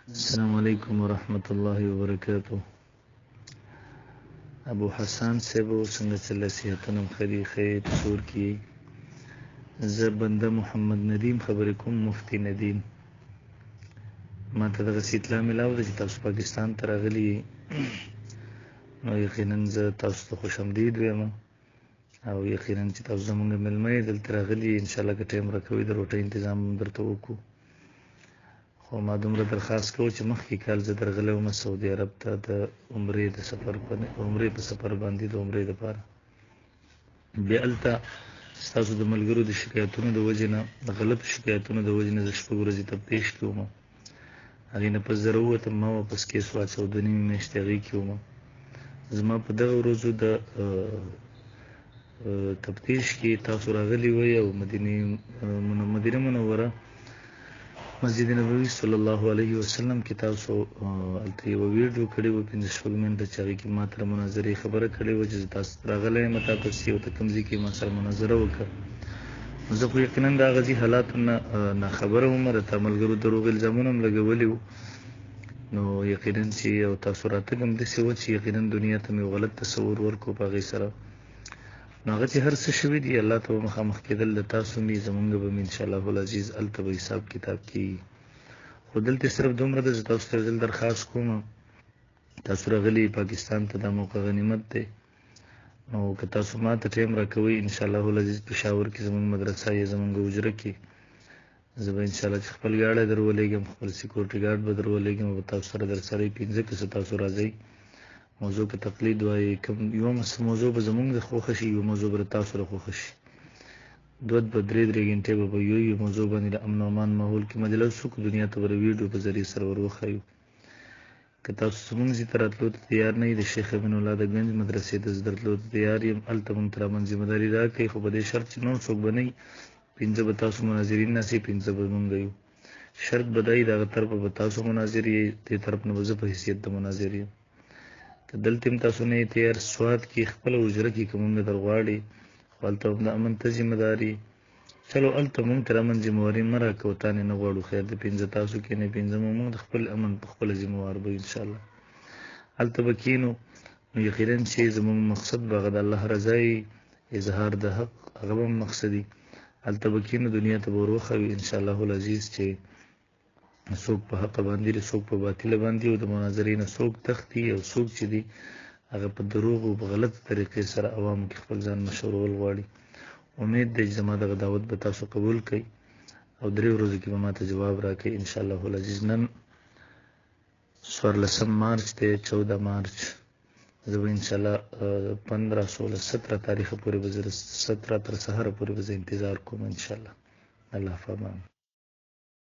السلام علیکم ورحمۃ اللہ وبرکاتہ. ابو حسان صاحب څنګه چې نصیحتونه خري خیر څور کی زه بنده محمد ندیم خبرې کوم مفتی ندیم. ما ته دغه اطلاع ملاو ده چې تاسو پاکستان ته راغلي نو یقینا زه تاسو ته خوش آمدید وایم او یقینا چې تاسو زموږ ملمه دلته راغلي ان شاء الله که ټیم راکوي د روټۍ تنظیم درته وکړو. خو ما دومره درخواست کوم چې مخکې کال زه درغلی وم سعودي عرب ته د عمرې په سفر باندې د عمرې دپاره. بیا هلته ستاسو د ملګرو د شکایتونو د وجې نه د غلطو شکایتونو د وجې نه زه 6 ورځې تفتیش کې وم. هغې نه پس زه راووتم ما واپس کیس واچو 2.5 میاشتې هغې کې وم. زما په دغه ورځو د تفتیش کې تاسو راغلي وئ او مدینه منوره مسجد نبوي صلی الله علیه وسلم کې تاسو هلته یوه ویډیو کړې وه 15 منټه چې هغې کې ما تر مناظرې خبره کړې وه چې زه تاسو ته راغلی یم تاسو یو ته کوم ځای کې ما سره مناظره وکړه. نو زه خو یقینا د هغه ځي حالاتو نه ناخبره وم راته ملګرو دروغ الزامونه هم لګولي وو. نو یقینا چې او تاسو راتګ هم داسې وه چې یقینا دنیا ته مې غلط تصور ورکړو په هغې سره. نو هغه چې هر څه شوي دي الله ته به مخامخ کېدل د تاسو مې زمونږ به مې انشاءالله العزیز هلته به حساب کتاب کېږي. خو دلته صرف دومره ده چې تاسو ته یو درخواست کوم تاسو راغلي پاکستان ته دا موقع غنیمت دی. نو که تاسو ما ته ټایم راکوئ انشاءالله العزیز پېښور کې زمونږ مدرسه یا زمونږ حجره کې زه به انشاءالله چې خپل ګاډی در ولېږم خپل سیکورټي ګارډ به در ولېږم او به تاسو سره در سره 15 کسه تاسو راځئ. موضوع که تقلید وایي کوم یوه موضوع به زمونږ د خوښه شي یوه موضوع به تاسو د خوښه شي. 2-3 غنټې به یو موضوع باندې د امن او امان ماحول کې مجلس وکړو دنیا ته به ویډیو په ذریعه سره ور وښایو. که تاسو زمونږ ځای ته راتلو ته تیار نه یئ د شیخ امین الله د ګنج مدرسې ته زه درتلو ته تیار یم هلته مونږ ته رامن ذمهداري راکړئ خو په دې شرط چې نور څوک به نه وي 15 به تاسو مناظرین ناسئ 15 به مونږ یو. شرط به دا وي د هغه طرفه به تاسو مناظر یئ دې طرف نه به زه په حیثیت د مناظر یم. که دلته هم تاسو نه یې تیار سوات کې خپله حجره کې که مونږ در غواړئ خو هلته هم د امن ته ذمهداري چلو هلته مونږ تر امن ذمهواري مه راکوه تا نه غواړو خیر د 15 تاسو کښېنئ 15 مونږ د خپل امن په خپله ذمهوار به انشاءالله هلته به کښېنو. نو یقینا چې زمونږ مقصد به هغه د الله رضا وي اظهار د حق هغه به هم مقصد وي. هلته به کښېنو دنیا ته به ور وښایو انشاءالله العزیز چې څوک په حقه باندې دی څوک په باطله باندې او د مناظرې نه څوک تښتي او څوک چې دی هغه په دروغ او په غلطه طریقې سره عوامو کې خپل ځان مشهورول غواړي. امید دی چې زما دغه دعوت به تاسو قبول کړئ او 3 ورځو کې به ما ته جواب راکړئ انشاءالله العزیز. نن 14 مارچ دی 14 مارچ زه به انشاءالله 15 16 17 تاریخه پورې به 17 تر سهاره پورې به زه انتظار کوم انشاءالله. الله فامان.